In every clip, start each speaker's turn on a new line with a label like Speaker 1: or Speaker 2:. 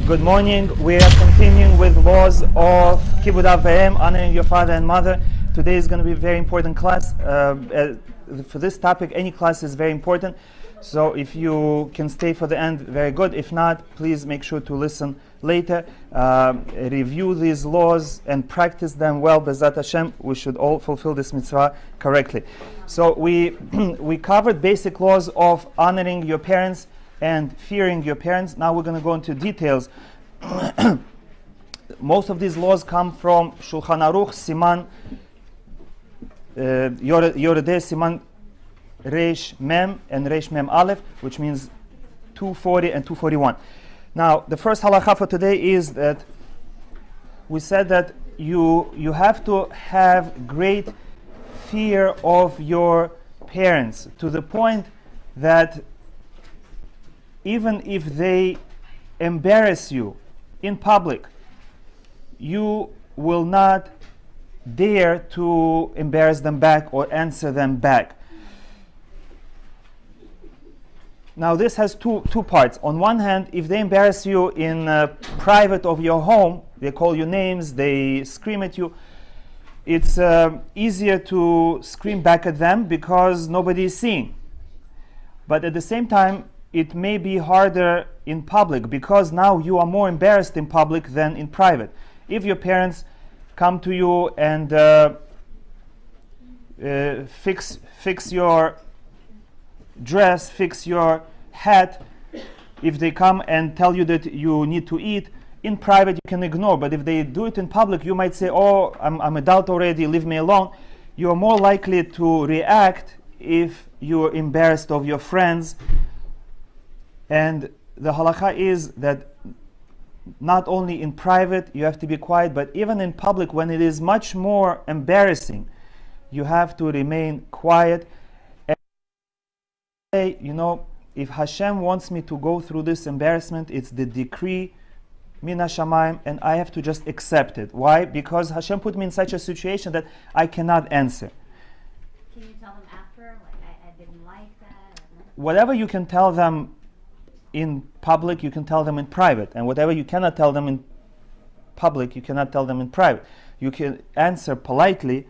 Speaker 1: Good morning. We are continuing with laws of Kibud Av V'Em, honoring your father and mother. Today is going to be a very important class. For this topic, any class is very important. So if you can stay for the end, very good. If not, please make sure to listen later. Review these laws and practice them well. B'ezrat Hashem, we should all fulfill this mitzvah correctly. So we covered basic laws of honoring your parents and fearing your parents. Now we're going to go into details. Most of these laws come from Shulchan Aruch, Siman Yoredeh, Siman Reish Mem and Reish Mem Aleph, which means 240 and 241. Now, the first halacha for today is that we said that you have to have great fear of your parents, to the point that even if they embarrass you in public, you will not dare to embarrass them back or answer them back. Now this has two parts. On one hand, if they embarrass you in private of your home, they call you names, they scream at you, it's easier to scream back at them because nobody is seeing. But at the same time, it may be harder in public because now you are more embarrassed in public than in private. If your parents come to you and fix your dress, fix your hat, if they come and tell you that you need to eat, in private you can ignore, but if they do it in public, you might say, oh, I'm adult already, leave me alone. You are more likely to react if you're embarrassed of your friends. And the halacha is that not only in private you have to be quiet, but even in public, when it is much more embarrassing, you have to remain quiet and say, if Hashem wants me to go through this embarrassment, it's the decree Min HaShamayim, and I have to just accept it. Why? Because Hashem put me in such a situation that I cannot answer.
Speaker 2: Can you tell them after, I didn't like that?
Speaker 1: Whatever you can tell them in public, you can tell them in private, and whatever you cannot tell them in public, you cannot tell them in private. You can answer politely,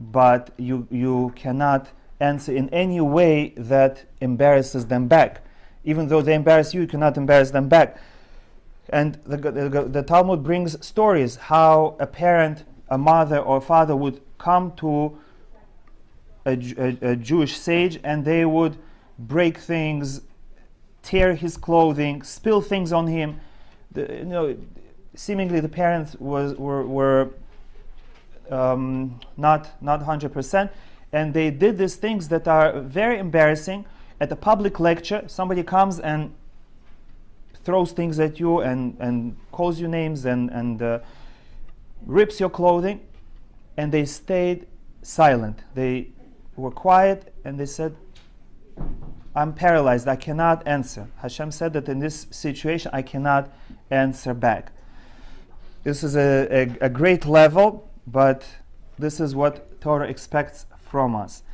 Speaker 1: but you cannot answer in any way that embarrasses them back. Even though they embarrass you, you cannot embarrass them back. And the Talmud brings stories how a parent, a mother or father would come to a Jewish sage and they would break things, tear his clothing, spill things on him. Seemingly the parents were not 100%, and they did these things that are very embarrassing. At a public lecture, somebody comes and throws things at you and calls you names and rips your clothing, and they stayed silent. They were quiet and they said, I'm paralyzed, I cannot answer. Hashem said that in this situation I cannot answer back. This is a great level, but this is what Torah expects from us.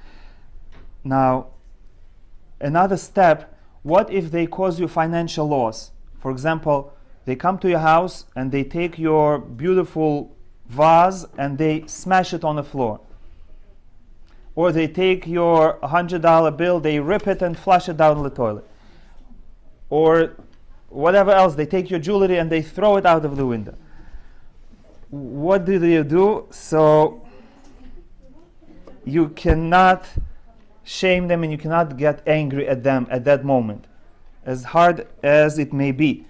Speaker 1: Now, another step, what if they cause you financial loss? For example, they come to your house and they take your beautiful vase and they smash it on the floor. Or they take your $100 bill, they rip it and flush it down the toilet. Or whatever else, they take your jewelry and they throw it out of the window. What do you do? So you cannot shame them and you cannot get angry at them at that moment, as hard as it may be.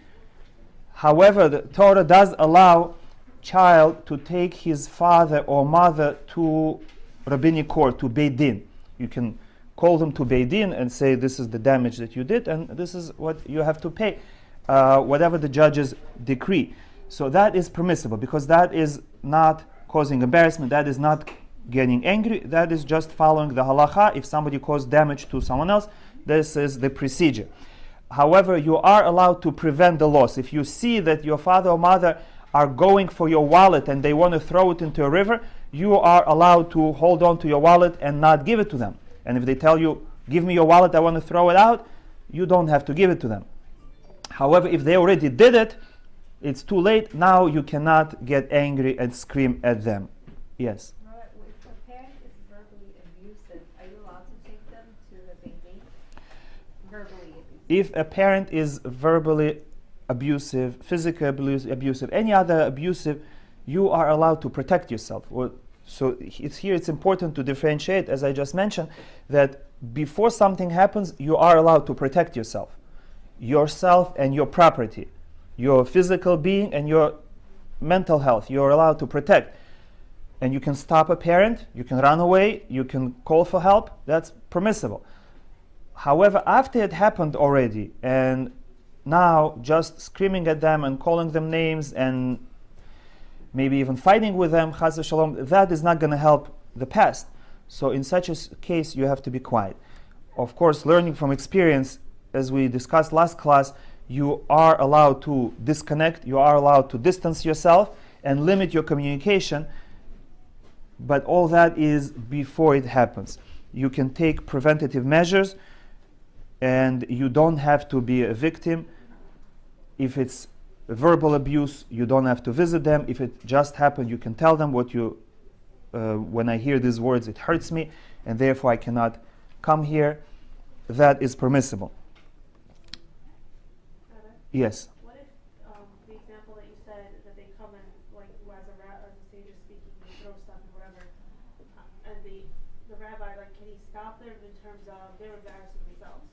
Speaker 1: However, the Torah does allow child to take his father or mother to rabbinic court, to Beit Din. You can call them to Beit Din and say, this is the damage that you did and this is what you have to pay, whatever the judges decree. So that is permissible because that is not causing embarrassment, that is not getting angry, that is just following the halacha. If somebody caused damage to someone else, this is the procedure. However, you are allowed to prevent the loss. If you see that your father or mother are going for your wallet and they want to throw it into a river, you are allowed to hold on to your wallet and not give it to them. And if they tell you, give me your wallet, I want to throw it out, you don't have to give it to them. However, if they already did it, it's too late. Now you cannot get angry and scream at them. Yes?
Speaker 3: Right, well, if a parent is verbally abusive, are you allowed to take them to the baby? Verbally abusive.
Speaker 1: If a parent is verbally abusive, physically abusive, any other abusive, you are allowed to protect yourself. So it's important to differentiate, as I just mentioned, that before something happens, you are allowed to protect yourself and your property, your physical being and your mental health. You're allowed to protect. And you can stop a parent, you can run away, you can call for help. That's permissible. However, after it happened already, and now just screaming at them and calling them names and maybe even fighting with them, chas v'shalom, that is not going to help the past. So in such a case, you have to be quiet. Of course, learning from experience, as we discussed last class, you are allowed to disconnect, you are allowed to distance yourself and limit your communication, but all that is before it happens. You can take preventative measures, and you don't have to be a victim. If it's verbal abuse, you don't have to visit them. If it just happened, you can tell them when I hear these words, it hurts me, and therefore I cannot come here. That is permissible. Yes?
Speaker 4: What if the example that you said, that they come and, like, as the sage is speaking, they throw stuff and whatever, and the rabbi, like, can he stop them in terms of they're embarrassing themselves?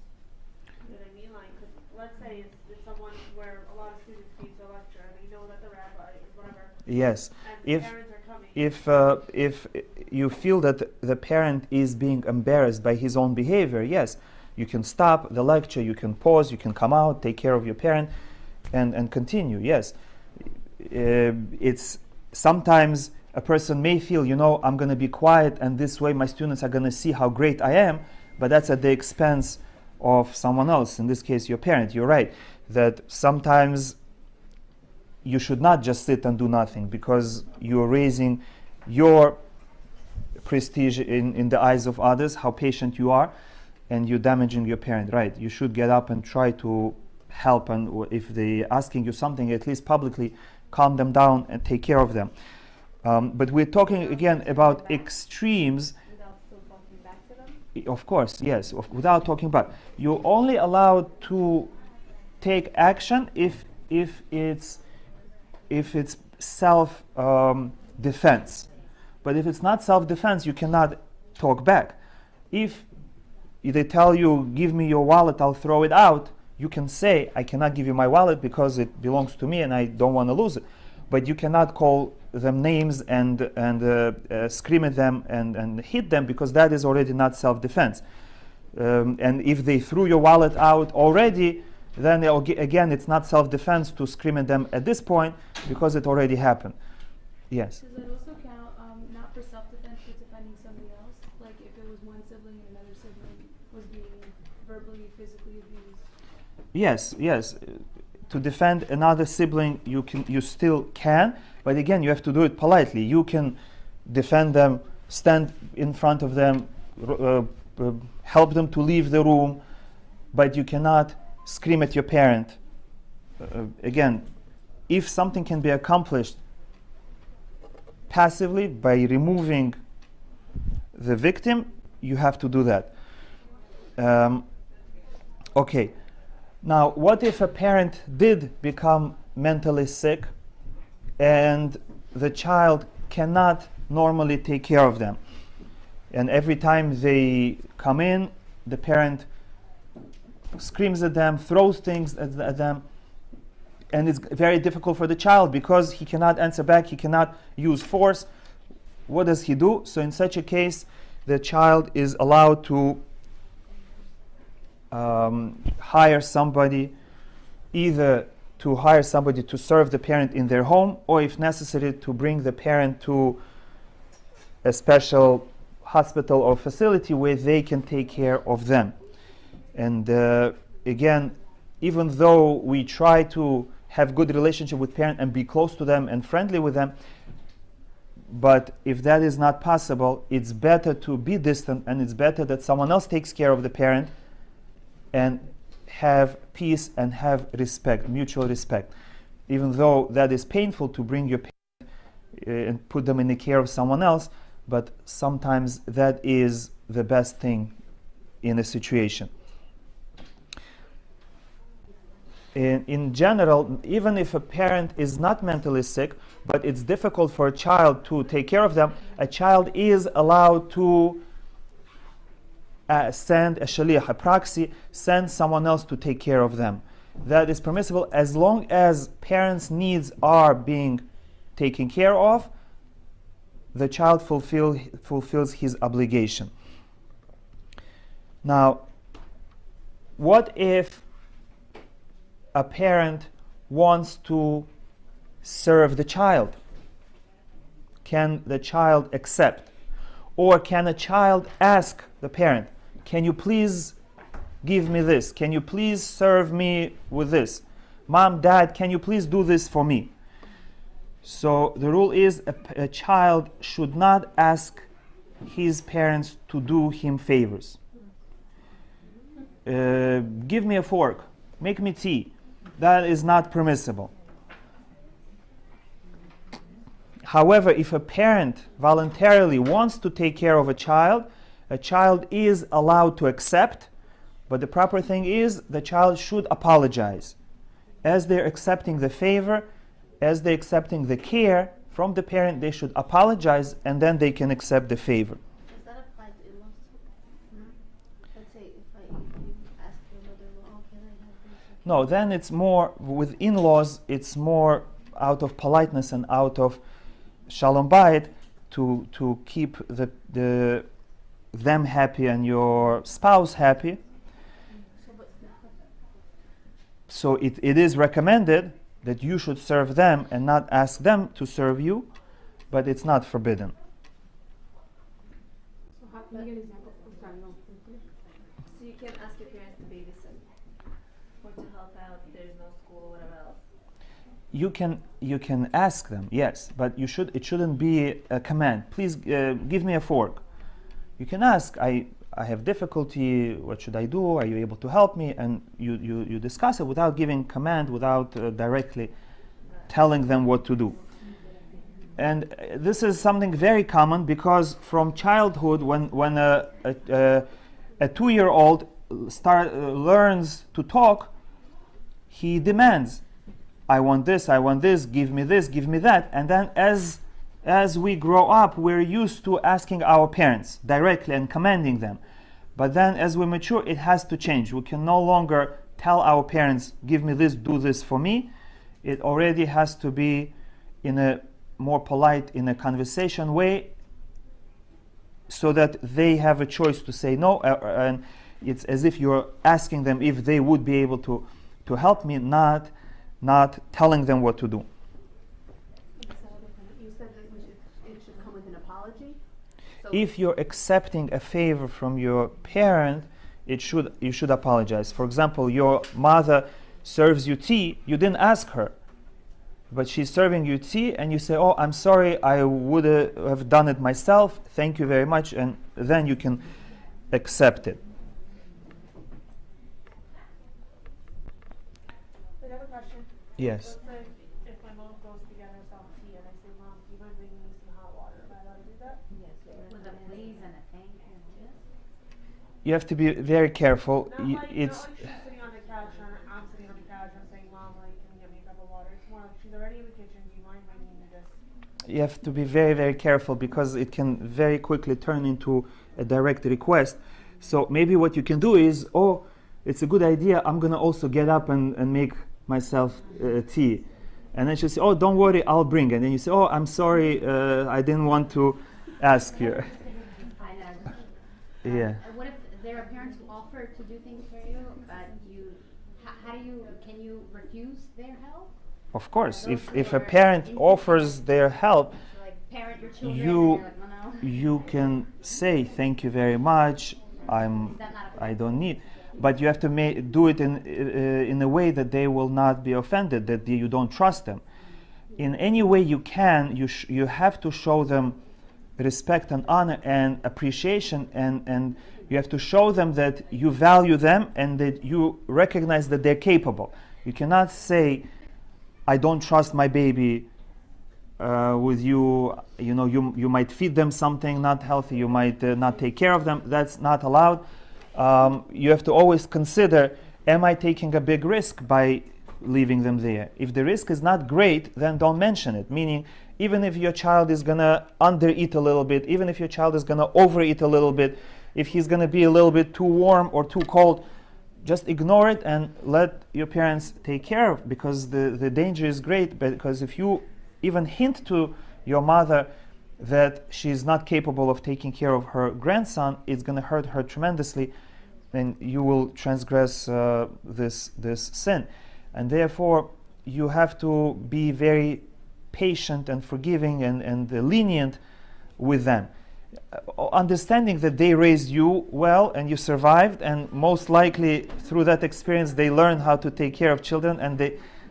Speaker 4: You know what I mean? Like, 'cause let's say it's someone where a lot of students came to a lecture and they know that the rabbi is whatever.
Speaker 1: Yes.
Speaker 4: And the parents are coming.
Speaker 1: If you feel that the parent is being embarrassed by his own behavior, yes, you can stop the lecture, you can pause, you can come out, take care of your parent, and continue. Yes, it's sometimes a person may feel, I'm going to be quiet, and this way my students are going to see how great I am, but that's at the expense of someone else. In this case, your parent. You're right that sometimes you should not just sit and do nothing, because you're raising your prestige in the eyes of others, how patient you are, and you're damaging your parent. Right? You should get up and try to help, and if they're asking you something, at least publicly calm them down and take care of them. But we're talking again about extremes.
Speaker 3: Without still talking back to them?
Speaker 1: Of course, yes, without talking back. You're only allowed to take action if it's self defense. But if it's not self-defense, you cannot talk back. If they tell you, give me your wallet, I'll throw it out, you can say, I cannot give you my wallet because it belongs to me and I don't want to lose it. But you cannot call them names and scream at them and hit them, because that is already not self-defense. And if they threw your wallet out already, then again, it's not self-defense to scream at them at this point, because it already happened. Yes?
Speaker 5: Does that also count, not for self-defense, but defending somebody else? Like if it was one sibling and another sibling was being verbally, physically abused?
Speaker 1: Yes. To defend another sibling, you still can, but again, you have to do it politely. You can defend them, stand in front of them, help them to leave the room, but you cannot scream at your parent. Again, if something can be accomplished passively by removing the victim, you have to do that. Okay. Now, what if a parent did become mentally sick and the child cannot normally take care of them? And every time they come in, the parent screams at them, throws things at them, and it's very difficult for the child because he cannot answer back, he cannot use force. What does he do? So in such a case, the child is allowed to hire somebody, either to hire somebody to serve the parent in their home, or if necessary, to bring the parent to a special hospital or facility where they can take care of them. And again, even though we try to have good relationship with parents and be close to them and friendly with them, but if that is not possible, it's better to be distant, and it's better that someone else takes care of the parent and have peace and have respect, mutual respect. Even though that is painful to bring your parent and put them in the care of someone else, but sometimes that is the best thing in a situation. In general, even if a parent is not mentally sick, but it's difficult for a child to take care of them, a child is allowed to send a shaliach, a proxy, send someone else to take care of them. That is permissible as long as parents' needs are being taken care of. The child fulfills his obligation. Now, what if a parent wants to serve the child? Can the child accept? Or can a child ask the parent, can you please give me this? Can you please serve me with this? Mom, Dad, can you please do this for me? So the rule is a child should not ask his parents to do him favors. Give me a fork, make me tea. That is not permissible. However, if a parent voluntarily wants to take care of a child is allowed to accept, but the proper thing is the child should apologize. As they're accepting the favor, as they're accepting the care from the parent, they should apologize and then they can accept the favor.
Speaker 3: Does that apply to in-laws too? Let's say if you ask your mother-in-law, can I have this?
Speaker 1: No, then it's more, with in-laws, it's more out of politeness and out of shalom bayit to keep them happy and your spouse happy. So it is recommended that you should serve them and not ask them to serve you, but it's not forbidden.
Speaker 5: So how can you get an example?
Speaker 3: So you can ask your parents to babysit or to help out if there's no school or whatever else.
Speaker 1: You can ask them, yes, but it shouldn't be a command. Please give me a fork. You can ask, I have difficulty, what should I do? Are you able to help me? And you discuss it without giving command, without directly telling them what to do. And this is something very common because from childhood, when a 2-year-old learns to talk, he demands, I want this, give me that. And then as we grow up, we're used to asking our parents directly and commanding them. But then as we mature, it has to change. We can no longer tell our parents, give me this, do this for me. It already has to be in a more polite, in a conversation way, so that they have a choice to say no. And it's as if you're asking them if they would be able to help me, not telling them what to do.
Speaker 6: You said that it should come with an apology? So
Speaker 1: If you're accepting a favor from your parent, you should apologize. For example, your mother serves you tea, you didn't ask her, but she's serving you tea, and you say, oh, I'm sorry, I would have done it myself, thank you very much, and then you can accept it.
Speaker 4: I have a question.
Speaker 1: Yes.
Speaker 4: Let's say if my mom goes to get herself tea and I say, Mom, do you mind bringing me some hot water? Am I allowed to do that?
Speaker 3: Yes,
Speaker 2: With a please and a thank you.
Speaker 1: You have to be very careful.
Speaker 4: Not like,
Speaker 1: It's
Speaker 4: she's sitting on the couch or I'm sitting on the couch and I'm saying, Mom, like, can you get me a cup of water? It's more like she's already in the kitchen. Do you mind bringing me this?
Speaker 1: you have to be very, very careful because it can very quickly turn into a direct request. So maybe what you can do is, oh, it's a good idea, I'm going to also get up and make myself tea. And then she'll say, oh, don't worry, I'll bring it. And then you say, oh, I'm sorry, I didn't want to ask you.
Speaker 2: I know.
Speaker 1: Yeah.
Speaker 2: What if there are parents who offer to do things for you, but can you refuse their help?
Speaker 1: Of course, if a parent offers their help,
Speaker 2: So like parent your children,
Speaker 1: You-
Speaker 2: and they're like, no, no.
Speaker 1: you can say, thank you very much,
Speaker 2: Is that not
Speaker 1: I don't need. But you have to do it in a way that they will not be offended, that you don't trust them. In any way you can, you have to show them respect and honor and appreciation, and you have to show them that you value them and that you recognize that they're capable. You cannot say, I don't trust my baby with you, you might feed them something not healthy, you might not take care of them. That's not allowed. You have to always consider, am I taking a big risk by leaving them there? If the risk is not great, then don't mention it. Meaning, even if your child is going to undereat a little bit, even if your child is going to overeat a little bit, if he's going to be a little bit too warm or too cold, just ignore it and let your parents take care of, because the danger is great. Because if you even hint to your mother that she's not capable of taking care of her grandson, it's going to hurt her tremendously, and you will transgress this sin. And therefore, you have to be very patient and forgiving and lenient with them. Understanding that they raised you well and you survived, and most likely through that experience they learned how to take care of children, and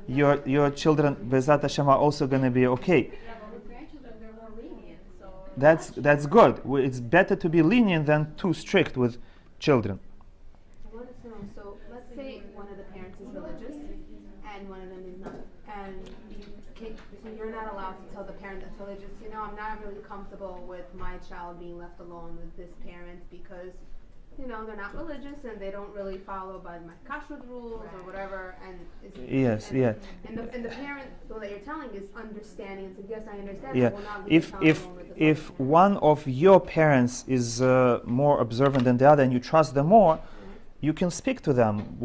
Speaker 1: your children, Bezat Hashem, are also going to be okay.
Speaker 3: Yeah, but with grandchildren, they're more lenient, so.
Speaker 1: That's good. It's better to be lenient than too strict with children.
Speaker 6: I wanted to know, so let's say one of the parents is religious and one of them is not. And so you're not allowed to tell the parent that's religious, I'm not really comfortable with my child being left alone with this parent because, they're not religious and they don't really follow by my kashrut rules or whatever. And And the parent that you're telling is understanding and says, yes, I understand.
Speaker 1: Yeah.
Speaker 6: But will not leave the child alone with this
Speaker 1: If
Speaker 6: other parent.
Speaker 1: one of your parents is more observant than the other and you trust them more, you can speak to them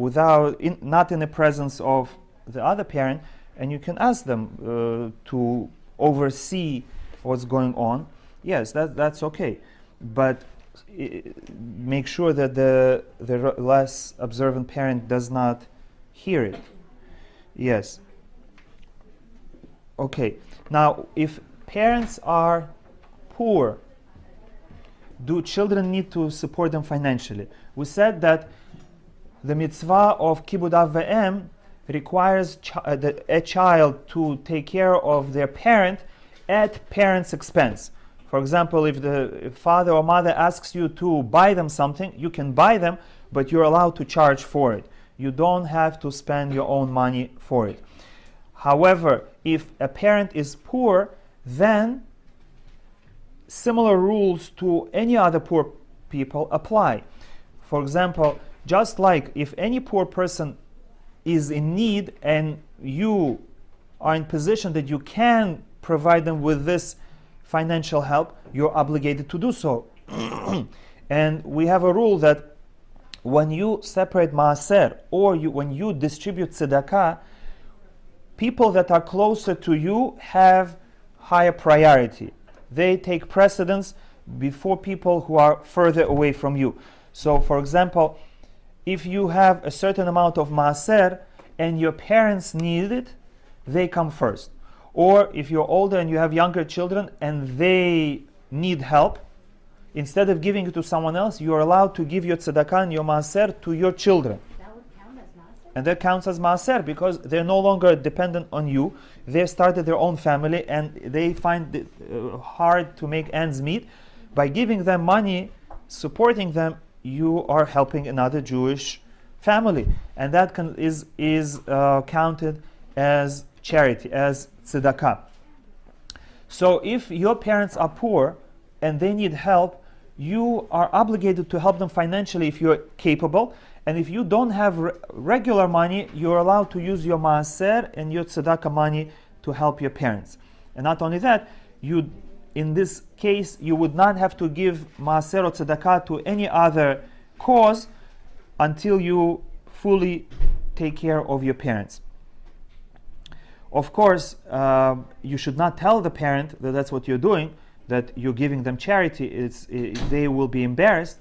Speaker 1: not in the presence of the other parent, and you can ask them to oversee what's going on. Yes, that's okay, but make sure that the less observant parent does not hear it. Yes. Okay. Now, if parents are poor, do children need to support them financially? We said that the mitzvah of kibud av ve'em requires a child to take care of their parent at parent's expense. For example, if the father or mother asks you to buy them something, you can buy them, but you're allowed to charge for it. You don't have to spend your own money for it. However, if a parent is poor, then similar rules to any other poor people apply. For example, just like if any poor person is in need and you are in position that you can provide them with this financial help, you're obligated to do so. And we have a rule that when you separate maaser or when you distribute tzedakah, people that are closer to you have higher priority. They take precedence before people who are further away from you. So, for example, if you have a certain amount of maaser and your parents need it, they come first. Or if you're older and you have younger children and they need help, instead of giving it to someone else, you are allowed to give your tzedakah and your maaser to your children.
Speaker 2: That would count as maaser?
Speaker 1: And that counts as maaser because they're no longer dependent on you. They started their own family and they find it hard to make ends meet. By giving them money, supporting them, you are helping another Jewish family. And that is counted as charity, as tzedakah. So if your parents are poor and they need help, you are obligated to help them financially if you're capable. And if you don't have regular money, you're allowed to use your maaser and your tzedakah money to help your parents. And not only that, in this case, you would not have to give maaser or tzedakah to any other cause until you fully take care of your parents. Of course, you should not tell the parent that that's what you're doing, that you're giving them charity. They will be embarrassed.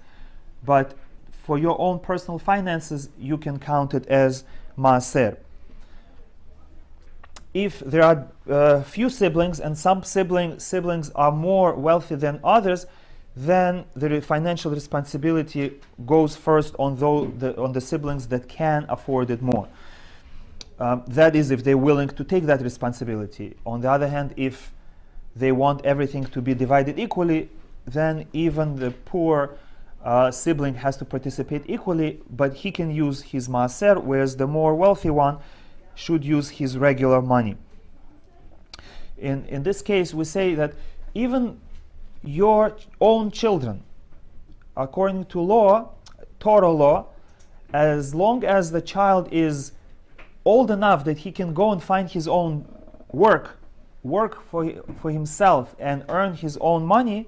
Speaker 1: But for your own personal finances, you can count it as maaser. If there are few siblings and some siblings are more wealthy than others, then the financial responsibility goes first on the siblings that can afford it more. That is, if they're willing to take that responsibility. On the other hand, if they want everything to be divided equally, then even the poor sibling has to participate equally, but he can use his maaser, whereas the more wealthy one should use his regular money. In this case, we say that even your own children, according to law, Torah law, as long as the child is old enough that he can go and find his own work for himself and earn his own money,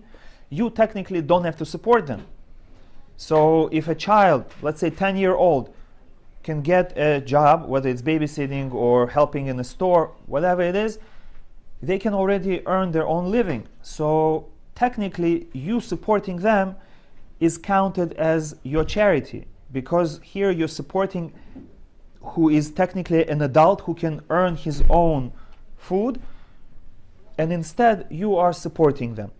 Speaker 1: you technically don't have to support them. So if a child, let's say 10-year-old, can get a job, whether it's babysitting or helping in a store, whatever it is, they can already earn their own living. So technically, you supporting them is counted as your charity, because here you're supporting who is technically an adult who can earn his own food, and instead you are supporting them.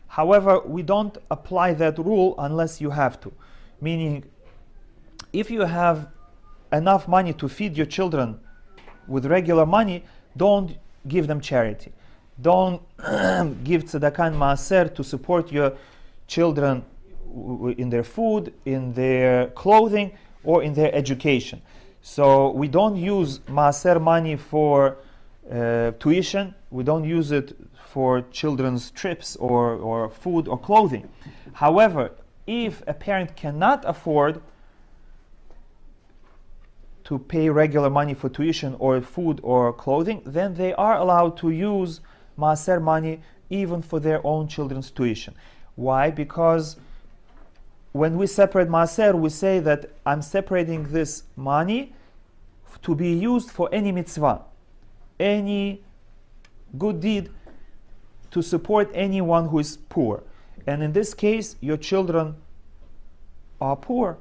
Speaker 1: However, we don't apply that rule unless you have to. Meaning, if you have enough money to feed your children with regular money, don't give them charity. Don't give tzedakah and maaser to support your children in their food, in their clothing, or in their education. So we don't use maaser money for tuition. We don't use it for children's trips or food or clothing. However, if a parent cannot afford to pay regular money for tuition or food or clothing, then they are allowed to use maaser money even for their own children's tuition. Why? Because when we separate maaser, we say that I'm separating this money to be used for any mitzvah, any good deed, to support anyone who is poor. And in this case, your children are poor.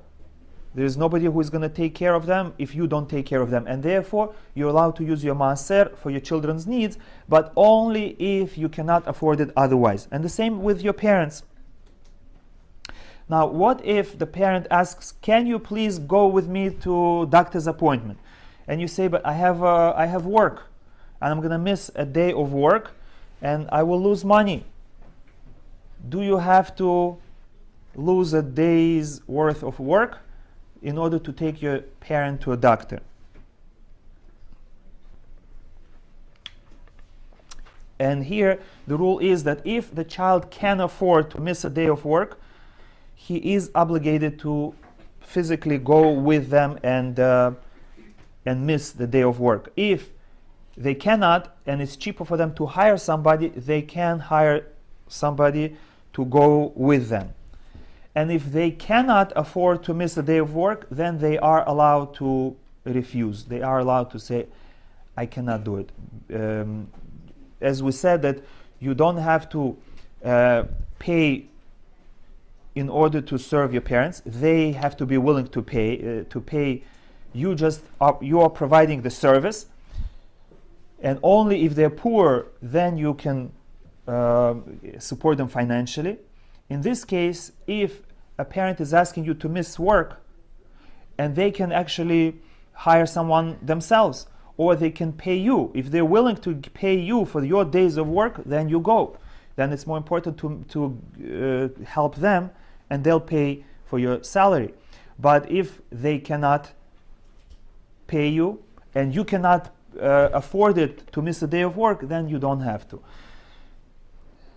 Speaker 1: There is nobody who is going to take care of them if you don't take care of them. And therefore, you're allowed to use your maaser for your children's needs, but only if you cannot afford it otherwise. And the same with your parents. Now, what if the parent asks, can you please go with me to doctor's appointment? And you say, but I have work, and I'm going to miss a day of work, and I will lose money. Do you have to lose a day's worth of work in order to take your parent to a doctor? And here, the rule is that if the child can afford to miss a day of work, he is obligated to physically go with them and miss the day of work. If they cannot, and it's cheaper for them to hire somebody, they can hire somebody to go with them. And if they cannot afford to miss a day of work, then they are allowed to refuse. They are allowed to say, I cannot do it. As we said, that you don't have to pay in order to serve your parents. They have to be willing to pay. You are providing the service, and only if they're poor, then you can support them financially. In this case, if a parent is asking you to miss work, and they can actually hire someone themselves, or they can pay you. If they're willing to pay you for your days of work, then you go. Then it's more important to help them, and they'll pay for your salary. But if they cannot pay you, and you cannot afford it to miss a day of work, then you don't have to.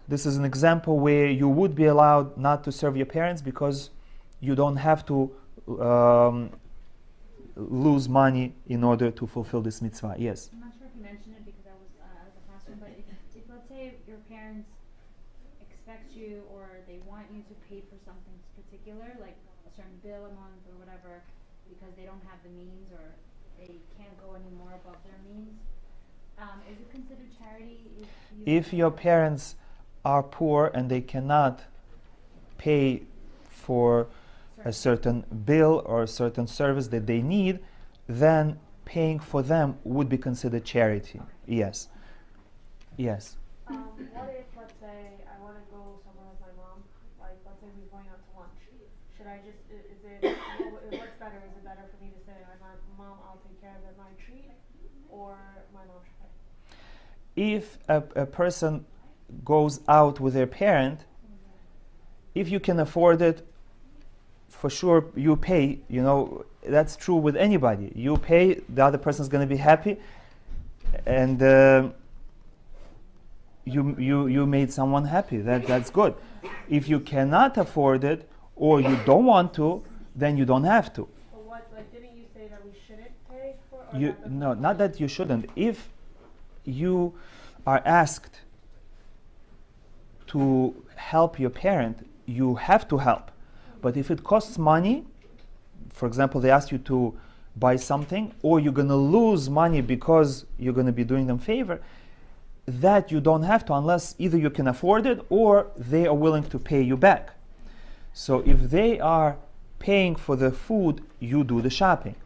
Speaker 1: This is an example where you would be allowed not to serve your parents because you don't have to lose money in order to fulfill this mitzvah. Yes?
Speaker 2: I'm not sure if you mentioned it because I was out of the classroom, but if let's say your parents expect you or they want you to pay for something particular, like a certain bill a month or whatever, because they don't have the means or they can't go any more above their means, is it considered charity?
Speaker 1: If your parents are poor and they cannot pay for a certain bill or a certain service that they need, then paying for them would be considered charity. Yes. Yes.
Speaker 4: What if, let's say, I want to go somewhere with my mom, like let's say we're going out to lunch. Should I just, what's better? Is it better for me to say, Mom, I'll take care of it, my treat, or my mom should pay?
Speaker 1: If a person goes out with their parent, if you can afford it, for sure you pay. You know, that's true with anybody. You pay, the other person's going to be happy, and you made someone happy. That's good. If you cannot afford it or you don't want to, then you don't have to.
Speaker 4: But what, like, didn't you say that we shouldn't pay for? Or
Speaker 1: You, no, not that you shouldn't. If you are asked to help your parent, you have to help. But if it costs money, for example, they ask you to buy something, or you're going to lose money because you're going to be doing them favor, that you don't have to, unless either you can afford it or they are willing to pay you back. So if they are paying for the food, you do the shopping.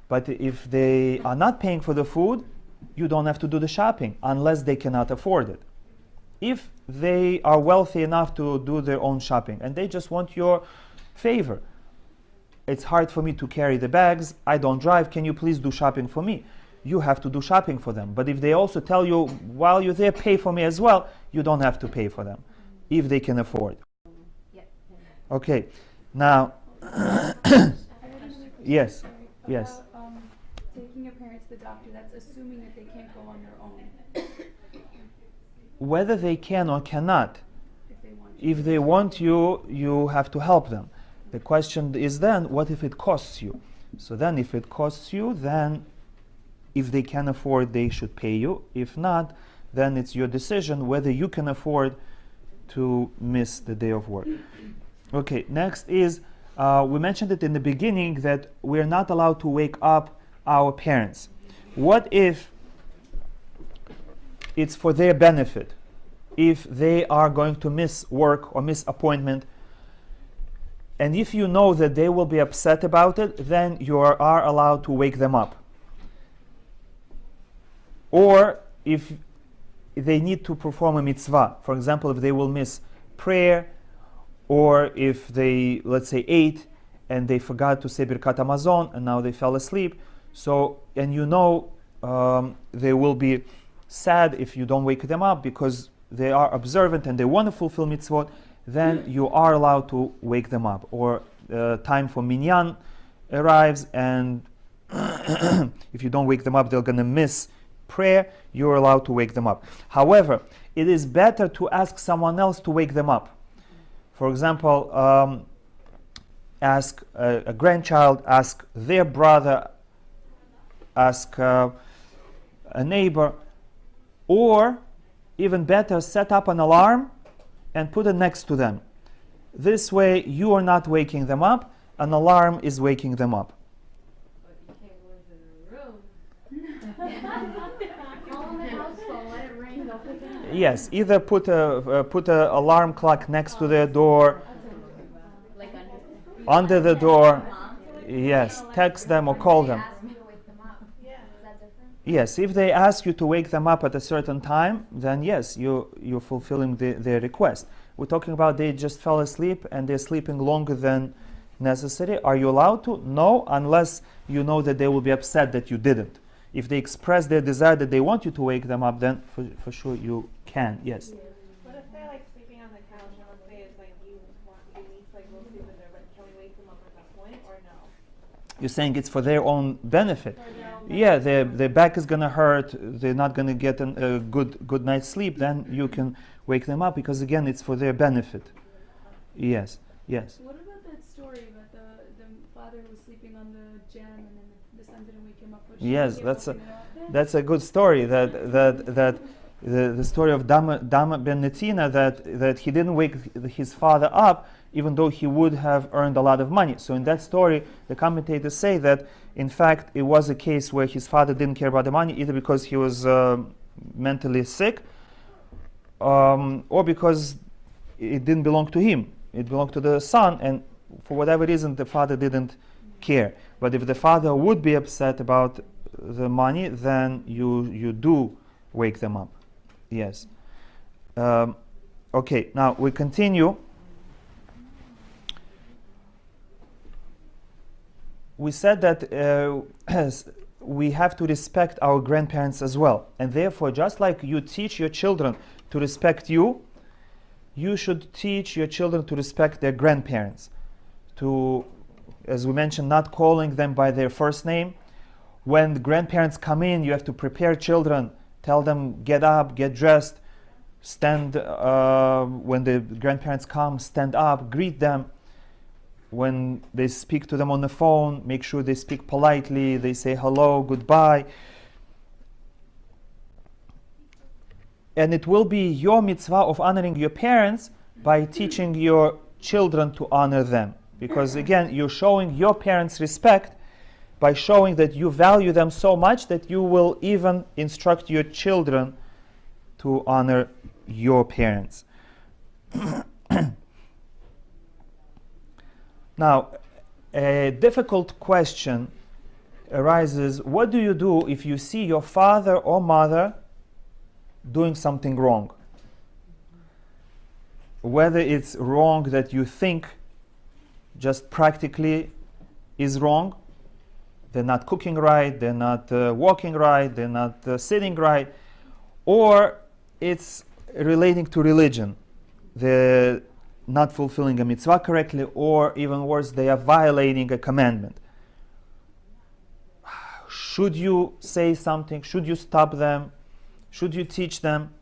Speaker 1: But if they are not paying for the food, you don't have to do the shopping unless they cannot afford it. If they are wealthy enough to do their own shopping and they just want your favor, it's hard for me to carry the bags, I don't drive, can you please do shopping for me? You have to do shopping for them. But if they also tell you, while you're there, pay for me as well, you don't have to pay for them, if they can afford. Okay, now, yes, yes.
Speaker 5: About, taking your parents to the doctor, that's assuming that they can't go on their own.
Speaker 1: Whether they can or cannot,
Speaker 5: If they want you.
Speaker 1: if they want you, you have to help them. The question is then, what if it costs you? So then if it costs you, then if they can afford, they should pay you. If not, then it's your decision whether you can afford to miss the day of work. Okay, next is, we mentioned it in the beginning that we're not allowed to wake up our parents. What if it's for their benefit? If they are going to miss work or miss appointment, and if you know that they will be upset about it, then you are allowed to wake them up. Or if they need to perform a mitzvah, for example, if they will miss prayer, or if they, let's say, ate and they forgot to say Birkat Hamazon and now they fell asleep, so, and you know they will be sad if you don't wake them up because they are observant and they want to fulfill mitzvot, then you are allowed to wake them up. Or time for minyan arrives, and if you don't wake them up, they're going to miss prayer, you're allowed to wake them up. However, it is better to ask someone else to wake them up. For example, ask a grandchild, ask their brother, ask a neighbor, or even better, set up an alarm and put it next to them. This way you are not waking them up, an alarm is waking them up.
Speaker 3: But you can't go into the room.
Speaker 2: Call on the house phone, let it ring, go pick it up.
Speaker 1: Yes, either put a alarm clock next to their door,
Speaker 3: Like
Speaker 1: under the door. Yes, text them or call them.
Speaker 2: Ask me to wake them up.
Speaker 4: Yeah.
Speaker 2: Is that different?
Speaker 1: Yes, if they ask you to wake them up at a certain time, then yes, you're fulfilling their request. We're talking about they just fell asleep and they're sleeping longer than necessary. Are you allowed to? No, unless you know that they will be upset that you didn't. If they express their desire that they want you to wake them up, then for sure you can, yes.
Speaker 4: But if they're like sleeping on the couch and let's say it's like you need to like go sleep in there, but can we wake them up at that point or no?
Speaker 1: You're saying it's for their own benefit.
Speaker 4: For their own
Speaker 1: Yeah, their back is going to hurt, they're not going to get a good night's sleep, then you can wake them up because again, it's for their benefit. Yes, yes.
Speaker 5: What about that story about the father who was sleeping on the gem and then the son didn't wake him up? What should
Speaker 1: Yes,
Speaker 5: he
Speaker 1: that's
Speaker 5: open it up then?
Speaker 1: That's a good story. That the story of Dama ben Netina, that he didn't wake his father up, even though he would have earned a lot of money. So in that story, the commentators say that in fact it was a case where his father didn't care about the money, either because he was mentally sick, or because it didn't belong to him. It belonged to the son, and for whatever reason, the father didn't care. But if the father would be upset about the money, then you do wake them up. Yes. Okay, now we continue. We said that we have to respect our grandparents as well. And therefore, just like you teach your children to respect you, you should teach your children to respect their grandparents. To, as we mentioned, not calling them by their first name. When the grandparents come in, you have to prepare children, tell them, get up, get dressed, stand, when the grandparents come, stand up, greet them. When they speak to them on the phone, make sure they speak politely, they say hello, goodbye. And it will be your mitzvah of honoring your parents by teaching your children to honor them. Because again, you're showing your parents respect by showing that you value them so much that you will even instruct your children to honor your parents. Now, a difficult question arises: what do you do if you see your father or mother doing something wrong? Whether it's wrong that you think just practically is wrong, they're not cooking right, they're not walking right, they're not sitting right, or it's relating to religion, they're not fulfilling a mitzvah correctly, or even worse, they are violating a commandment. Should you say something? Should you stop them? Should you teach them?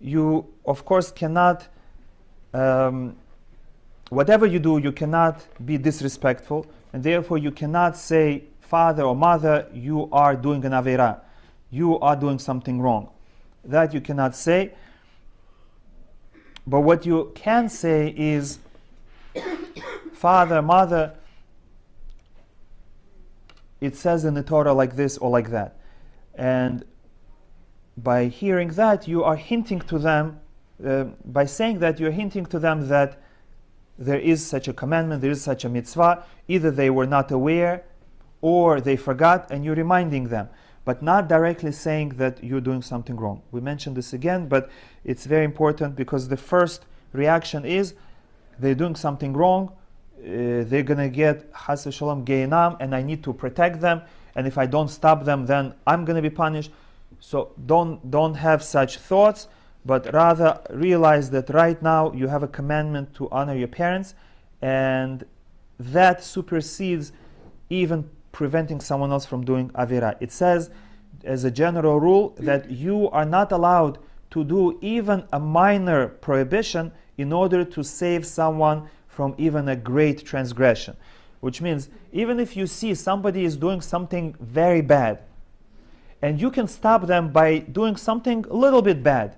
Speaker 1: You, of course, cannot, whatever you do, you cannot be disrespectful, and therefore you cannot say, father or mother, you are doing an averah, you are doing something wrong. That you cannot say. But what you can say is, father, mother, it says in the Torah like this or like that. And by hearing that, you are hinting to them, by saying that, you're hinting to them that there is such a commandment, there is such a mitzvah. Either they were not aware or they forgot, and you're reminding them, but not directly saying that you're doing something wrong. We mentioned this again, but it's very important because the first reaction is they're doing something wrong, they're going to get Chas v'Shalom Gehinam, and I need to protect them, and if I don't stop them, then I'm going to be punished. So don't have such thoughts, but rather realize that right now you have a commandment to honor your parents, and that supersedes even preventing someone else from doing Avirah. It says, as a general rule, that you are not allowed to do even a minor prohibition in order to save someone from even a great transgression. Which means, even if you see somebody is doing something very bad, and you can stop them by doing something a little bit bad,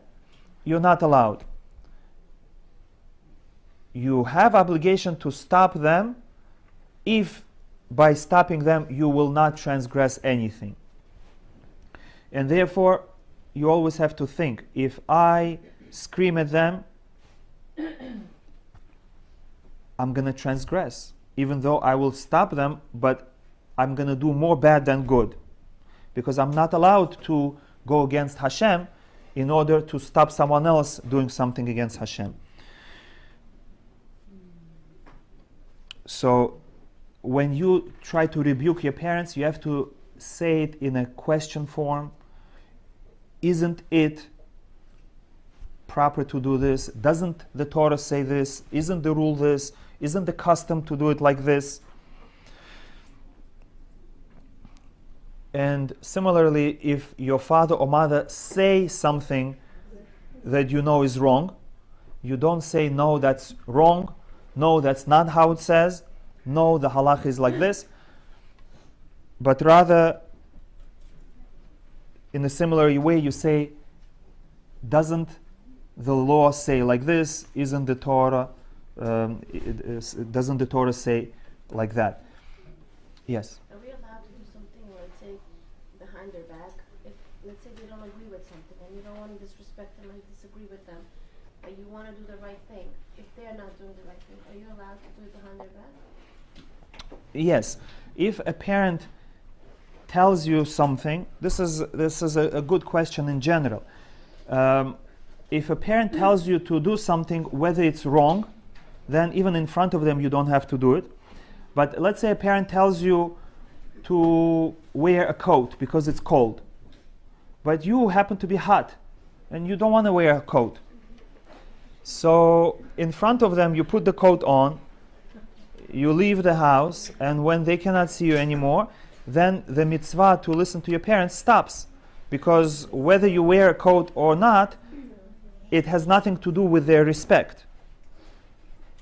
Speaker 1: you're not allowed. You have obligation to stop them if by stopping them you will not transgress anything. And therefore, you always have to think, if I scream at them, I'm going to transgress. Even though I will stop them, but I'm going to do more bad than good. Because I'm not allowed to go against Hashem in order to stop someone else doing something against Hashem. So, when you try to rebuke your parents, you have to say it in a question form. Isn't it proper to do this? Doesn't the Torah say this? Isn't the rule this? Isn't the custom to do it like this? And similarly, if your father or mother say something that you know is wrong, you don't say, no, that's wrong. No, that's not how it says. No, the halacha is like this. But rather, in a similar way, you say, doesn't the law say like this? Isn't the Torah, doesn't the Torah say like that? Yes?
Speaker 7: Are we allowed to do something, let's say, behind their back? If, let's say, they don't agree with something, and you don't want to disrespect them and disagree with them, but you want to do the right thing. If they're not doing the right thing, are you allowed to do it behind their back?
Speaker 1: Yes. If a parent tells you something, this is a good question in general. If a parent tells you to do something, whether it's wrong, then even in front of them you don't have to do it. But let's say a parent tells you to wear a coat because it's cold. but you happen to be hot and you don't want to wear a coat. So in front of them, you put the coat on, you leave the house, and when they cannot see you anymore, then the mitzvah to listen to your parents stops. Because whether you wear a coat or not, it has nothing to do with their respect.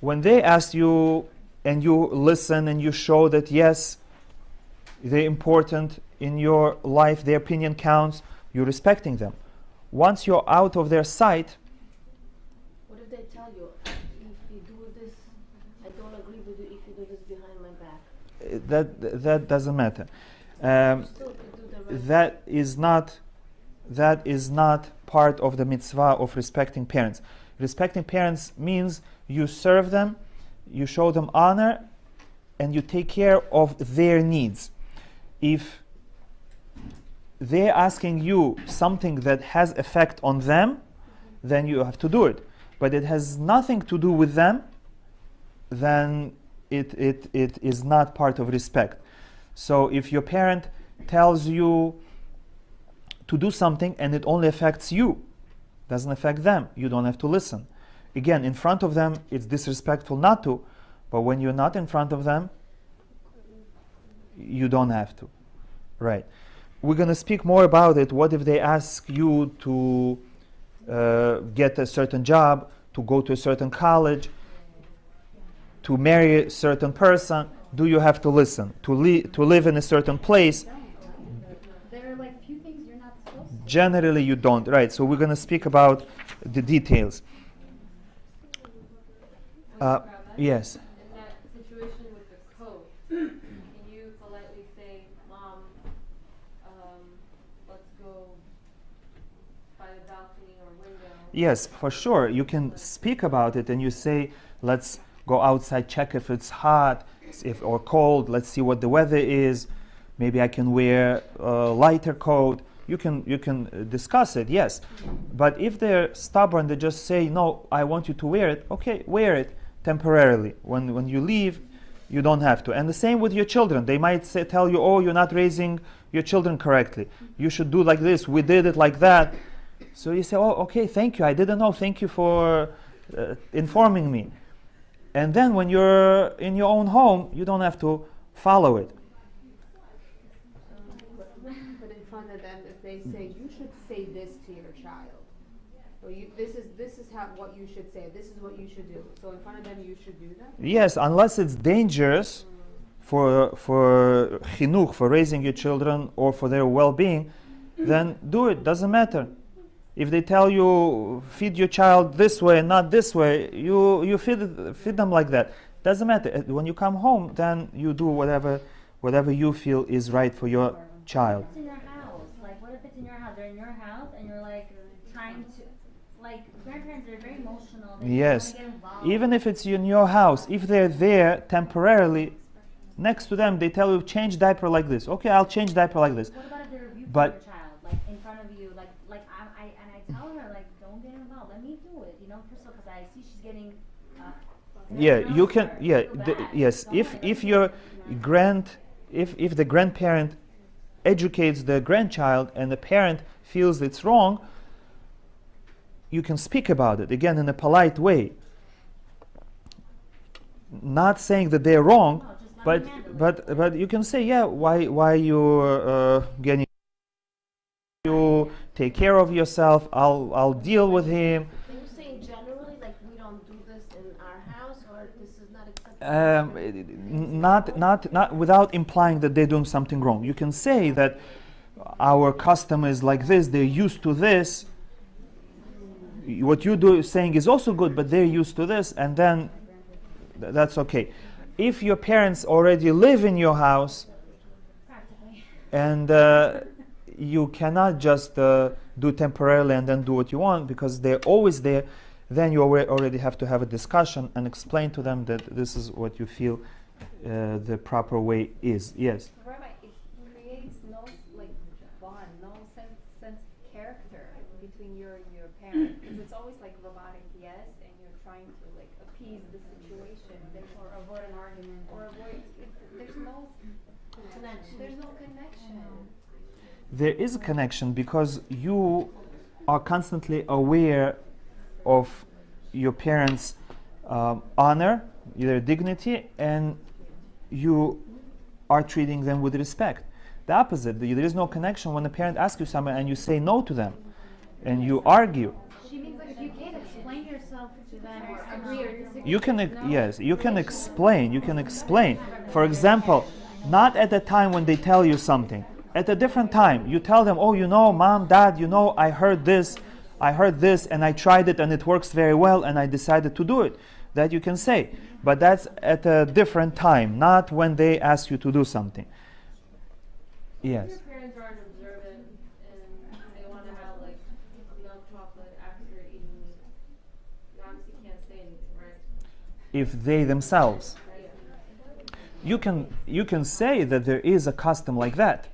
Speaker 1: When they ask you and you listen and you show that yes, they're important in your life, their opinion counts, you're respecting them. Once you're out of their sight,
Speaker 7: What if they tell you, if you do this, I don't agree with you if you do this behind my back?
Speaker 1: that doesn't matter.
Speaker 7: Still could do the right
Speaker 1: That is not part of the mitzvah of respecting parents. Respecting parents means you serve them, you show them honor, and you take care of their needs. If they're asking you something that has effect on them, then you have to do it. But it has nothing to do with them, then it is not part of respect. So if your parent tells you to do something and it only affects you, doesn't affect them, you don't have to listen. Again, in front of them, it's disrespectful not to, but when you're not in front of them, you don't have to. Right. We're going to speak more about it. What if they ask you to get a certain job, to go to a certain college, to marry a certain person? Do you have to listen? To live in a certain place?
Speaker 2: There are like few things you're not supposed to.
Speaker 1: Generally, you don't. Right. So we're going to speak about the details. Yes.
Speaker 8: In that situation with the coat, can you politely say, Mom, let's go by the balcony or window?
Speaker 1: Yes, for sure. You can speak about it and you say, let's go outside, check if it's hot or cold. Let's see what the weather is. Maybe I can wear a lighter coat. You can discuss it, yes. But if they're stubborn, they just say, no, I want you to wear it. Okay, wear it temporarily. When you leave, you don't have to. And the same with your children. They might tell you, oh, you're not raising your children correctly. You should do like this. We did it like that. So you say, oh, okay, thank you. I didn't know. Thank you for informing me. And then when you're in your own home, you don't have to follow it.
Speaker 6: But in front of them, if they say, you should say this to your child, or this is what you should say, this is what you should do. So in front of them, you should do that?
Speaker 1: Yes, unless it's dangerous for chinuch, for raising your children or for their well-being, then do it. Doesn't matter. If they tell you feed your child this way and not this way, you feed them like that. Doesn't matter. When you come home, then you do whatever you feel is right for your child.
Speaker 2: It's in your house. Like, what if it's in your house? They're in your house, and you're like trying to, like, grandparents are very emotional. They
Speaker 1: Yes.
Speaker 2: want to get involved.
Speaker 1: Even if it's in your house, if they're there temporarily, next to them, they tell you change diaper like this. Okay, I'll change diaper like this.
Speaker 2: What about if they rebuke
Speaker 1: But-
Speaker 2: your child, like in front of you, like I tell her, like, don't get involved. Let me do it, first of all, because I see she's getting.
Speaker 1: Yeah, you can.
Speaker 2: Or
Speaker 1: Yeah,
Speaker 2: feel bad.
Speaker 1: yes.
Speaker 2: Don't
Speaker 1: If
Speaker 2: let
Speaker 1: if
Speaker 2: me
Speaker 1: your
Speaker 2: do it,
Speaker 1: if the grandparent educates the grandchild and the parent feels it's wrong, you can speak about it again in a polite way. Not saying that they're wrong,
Speaker 2: No, just let
Speaker 1: but
Speaker 2: me handle it.
Speaker 1: but you can say, yeah, why you getting, you take care of yourself. I'll deal with him.
Speaker 7: Can you say generally, like, we don't do this in our house, or this is not acceptable?
Speaker 1: Not without implying that they're doing something wrong. You can say that our custom is like this, they're used to this. What you do saying is also good, but they're used to this, and then that's okay. If your parents already live in your house
Speaker 2: Practically.
Speaker 1: and you cannot just do temporarily and then do what you want because they're always there, then you already have to have a discussion and explain to them that this is what you feel the proper way is. Yes.
Speaker 3: Rabbi, it creates no bond, no sense of character between you and your parent, because it's always like robotic yes, and you're trying to appease the situation.
Speaker 2: Or avoid an argument.
Speaker 3: There's no
Speaker 7: Connection.
Speaker 3: There's no connection.
Speaker 1: there is a connection because you are constantly aware of your parents' honor, their dignity, and you are treating them with respect. The opposite, there is no connection when a parent asks you something and you say no to them and you argue.
Speaker 2: She means like if you can't explain yourself to them or agree or disagree.
Speaker 1: You can you can explain. For example, not at the time when they tell you something. At a different time, you tell them, oh, mom, dad, I heard this, and I tried it and it works very well and I decided to do it. That you can say. But that's at a different time, not when they ask you to do something. Yes.
Speaker 8: If your parents aren't observant and they want to have like milk chocolate after eating meat, you obviously can't say anything, right?
Speaker 1: If they themselves. You can say that there is a custom like that.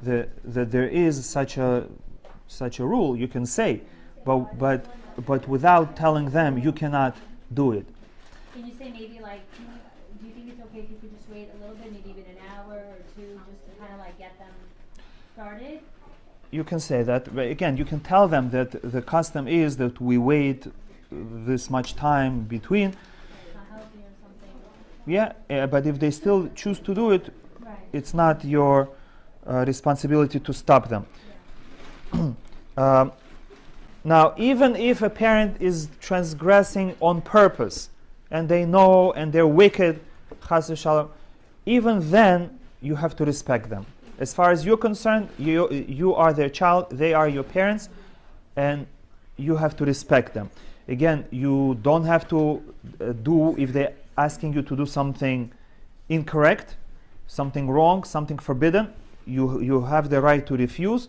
Speaker 1: That there is such a rule. You can say, but without telling them, you cannot do it.
Speaker 2: Can you say maybe like, do you think it's okay if you could just wait a little bit, maybe even an hour or two, just to kind of like get them started?
Speaker 1: You can say that, but again, you can tell them that the custom is that we wait this much time between.
Speaker 2: It's not healthy or something.
Speaker 1: Yeah, but if they still choose to do it,
Speaker 2: Right.
Speaker 1: it's not your responsibility to stop them. Now, even if a parent is transgressing on purpose, and they know and they're wicked, chas v'shalom, even then you have to respect them. As far as you're concerned, you are their child, they are your parents, and you have to respect them. Again, you don't have to do, if they're asking you to do something incorrect, something wrong, something forbidden, you have the right to refuse,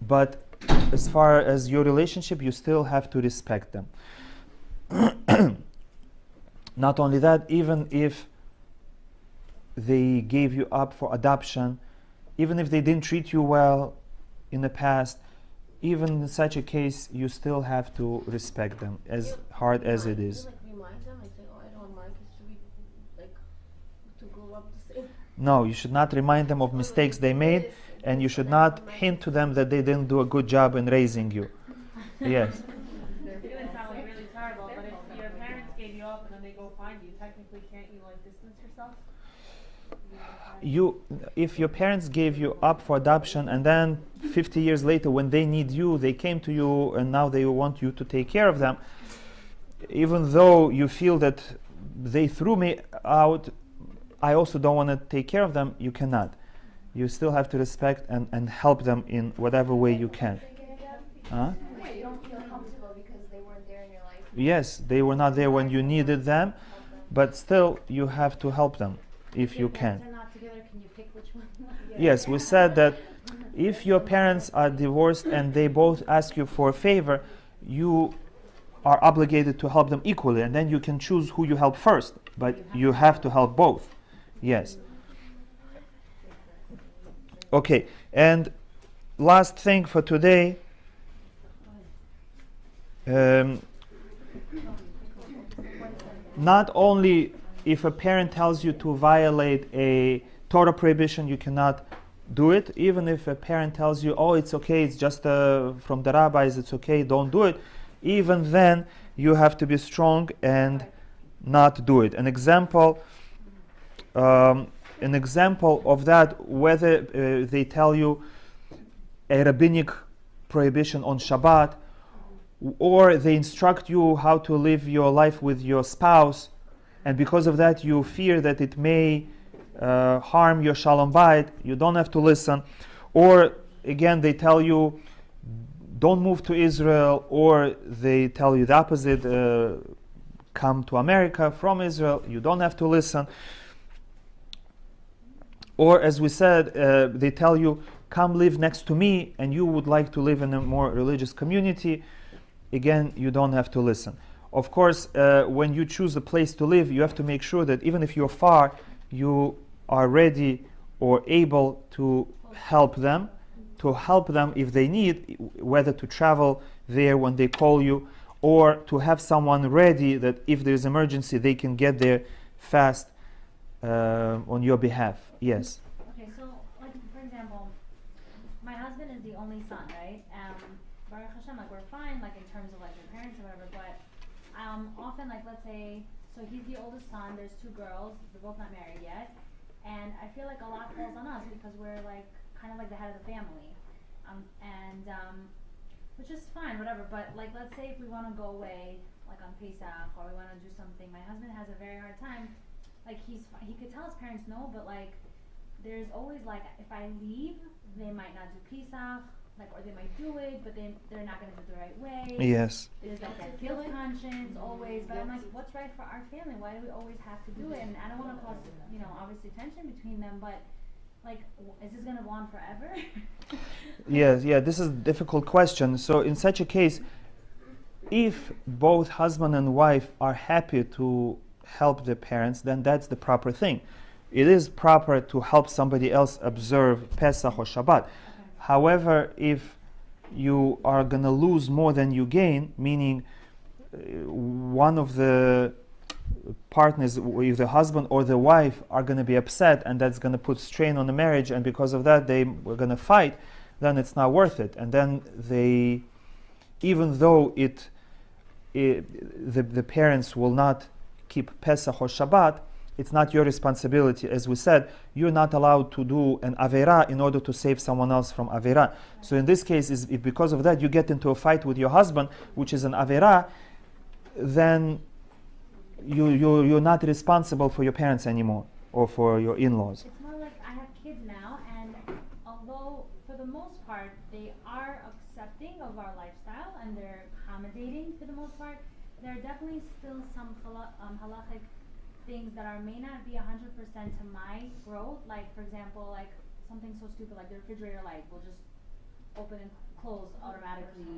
Speaker 1: but as far as your relationship, you still have to respect them. Not only that, even if they gave you up for adoption, even if they didn't treat you well in the past, even in such a case, you still have to respect them, as hard as it is.
Speaker 7: Like remind them, I say, oh, I don't want my kids to be like to grow up the same.
Speaker 1: No, you should not remind them of mistakes they made, and you should not hint to them that they didn't do a good job in raising you. Yes.
Speaker 4: It's gonna sound like really terrible, but if your parents gave you up and then they go find you, technically can't you like distance yourself?
Speaker 1: If your parents gave you up for adoption and then 50 years later when they need you, they came to you and now they want you to take care of them, even though you feel that they threw me out, I also don't want to take care of them, you cannot. You still have to respect and help them in whatever way you can. Huh?
Speaker 3: You don't feel comfortable because they weren't there in your life.
Speaker 1: Yes, they were not there when you needed them, but still you have to help them if you can.
Speaker 2: They're not together, can you pick which one?
Speaker 1: Yes, we said that if your parents are divorced and they both ask you for a favor, you are obligated to help them equally, and then you can choose who you help first, but you have to help both. Yes. Okay, and last thing for today, not only if a parent tells you to violate a Torah prohibition, you cannot do it. Even if a parent tells you, oh, it's okay, it's just from the rabbis, it's okay, don't do it. Even then, you have to be strong and not do it. An example of that, whether they tell you a rabbinic prohibition on Shabbat, or they instruct you how to live your life with your spouse, and because of that you fear that it may harm your shalom bayit, you don't have to listen. Or again, they tell you don't move to Israel, or they tell you the opposite, come to America from Israel, you don't have to listen. Or as we said, they tell you come live next to me and you would like to live in a more religious community, again, you don't have to listen. Of course, when you choose a place to live, you have to make sure that even if you're far, you are ready or able to help them if they need, whether to travel there when they call you, or to have someone ready that if there's emergency, they can get there fast on your behalf. Yes.
Speaker 2: Okay, so like for example, my husband is the only son, right? Baruch Hashem, like we're fine, like in terms of like your parents or whatever, but often like let's say, so he's the oldest son, there's 2 girls, they're both not married yet, and I feel like a lot falls on us because we're like kind of like the head of the family, which is fine, whatever, but like let's say if we want to go away, like on Pesach, or we want to do something, my husband has a very hard time, like he could tell his parents no, but like there's always like, if I leave, they might not do Pesach, like, or they might do it, but they're not going to do it the right way.
Speaker 1: Yes.
Speaker 2: There's like that guilt conscience always, but I'm like, what's right for our family? Why do we always have to do it? And I don't want to cause, obviously tension between them, but like, is this going to go on forever?
Speaker 1: Yes, this is a difficult question. So in such a case, if both husband and wife are happy to help their parents, then that's the proper thing. It is proper to help somebody else observe Pesach or Shabbat. However, if you are going to lose more than you gain, meaning one of the partners, if the husband or the wife are going to be upset and that's going to put strain on the marriage, and because of that they were going to fight, then it's not worth it. And then even though the parents will not keep Pesach or Shabbat, it's not your responsibility. As we said, you're not allowed to do an Avera in order to save someone else from Avera. So in this case, if because of that you get into a fight with your husband, which is an Avera, then you're not responsible for your parents anymore or for your in-laws.
Speaker 2: It's more like I have kids now, and although for the most part they are accepting of our lifestyle and they're accommodating for the most part, there are definitely still some halachic things that may not be 100% to my growth. Like for example, like something so stupid like the refrigerator light will just open and close automatically.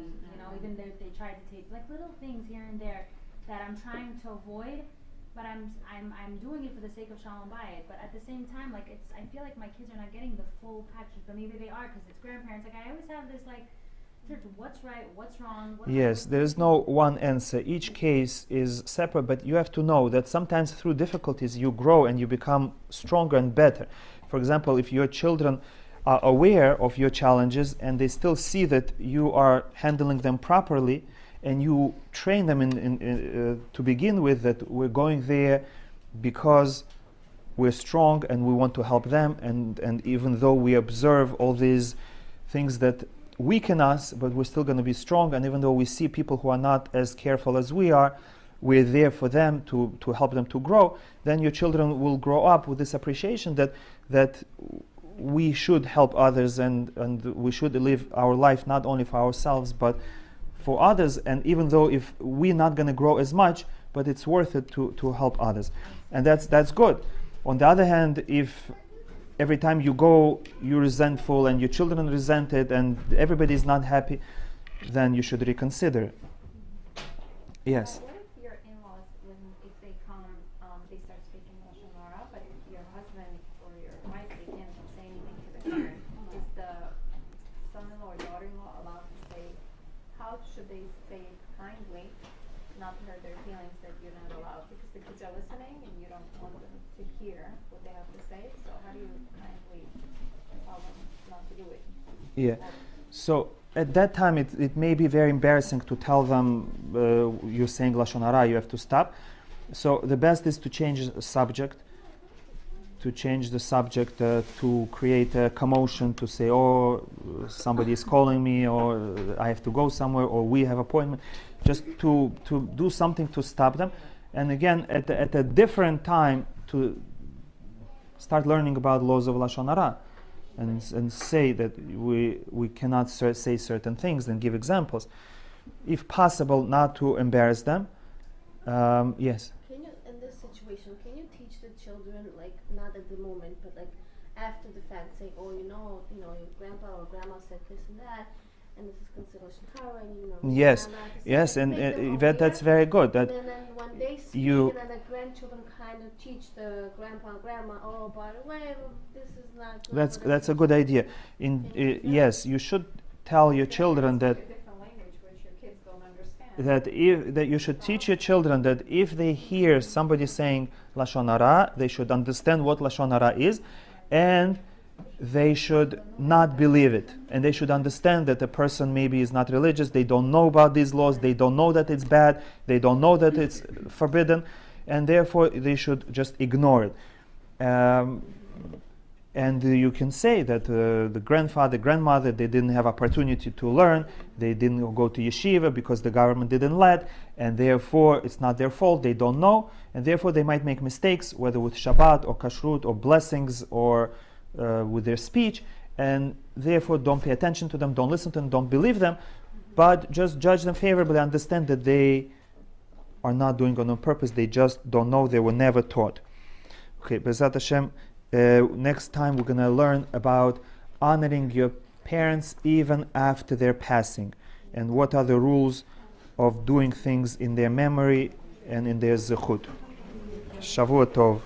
Speaker 2: Even though they try to take like little things here and there that I'm trying to avoid, but I'm doing it for the sake of Shalom Bayit. But at the same time, like I feel like my kids are not getting the full package, but maybe they are because it's grandparents. Like I always have this like, what's right, what's wrong?
Speaker 1: Yes, there is no one answer. Each case is separate, but you have to know that sometimes through difficulties you grow and you become stronger and better. For example, if your children are aware of your challenges and they still see that you are handling them properly, and you train them to begin with that we're going there because we're strong and we want to help them, and even though we observe all these things that weaken us, but we're still going to be strong, and even though we see people who are not as careful as we are, we're there for them to help them to grow, then your children will grow up with this appreciation that we should help others and we should live our life not only for ourselves but for others, and even though if we're not going to grow as much, but it's worth it to help others, and that's good. On the other hand, if every time you go you're resentful and your children are resented and everybody is not happy, then you should reconsider. Yes.
Speaker 3: What if your in-laws, if they come, they start speaking Lashon Hara, but if your husband or your wife, they can't say anything to the parent, is the son-in-law or daughter-in-law allowed to say, how should they say it kindly, not to hurt their feelings, that you're not allowed, because the kids are listening and you don't want them to hear what they have to say, so how do you kindly tell them not to do it?
Speaker 1: Yeah. So at that time, it may be very embarrassing to tell them you're saying Lashon Hara, you have to stop. So the best is to change the subject, to create a commotion, to say, oh, somebody is calling me, or I have to go somewhere, or we have appointment, just to do something to stop them. And again, at a different time, to start learning about laws of Lashon Hara. And say that we cannot say certain things and give examples. If possible, not to embarrass them. Yes?
Speaker 7: Can you, in this situation, can you teach the children, like, not at the moment, but like after the fact, say, oh, your grandpa or grandma said this and that, and this is considered Lashon Hara, and
Speaker 1: Yes, and that's very good. That
Speaker 7: and then when they speak, and then the grandchildren kind of teach the grandpa and grandma, oh, by the way, this is not good.
Speaker 1: That's a good idea. Yes, you should tell your children that
Speaker 3: Different language which your kids don't understand.
Speaker 1: that you should teach your children that if they hear somebody saying Lashon Hara, they should understand what Lashon Hara is, and they should not believe it, and they should understand that the person maybe is not religious, they don't know about these laws, they don't know that it's bad, they don't know that it's forbidden, and therefore they should just ignore it. And you can say that the grandfather, grandmother, they didn't have opportunity to learn, they didn't go to yeshiva because the government didn't let, and therefore it's not their fault, they don't know, and therefore they might make mistakes, whether with Shabbat or Kashrut or blessings or with their speech, and therefore don't pay attention to them, don't listen to them, don't believe them, but just judge them favorably, understand that they are not doing it on purpose, they just don't know, they were never taught. Okay, B'ezrat Hashem, next time we're going to learn about honoring your parents even after their passing, and what are the rules of doing things in their memory and in their zechut. Shavua Tov.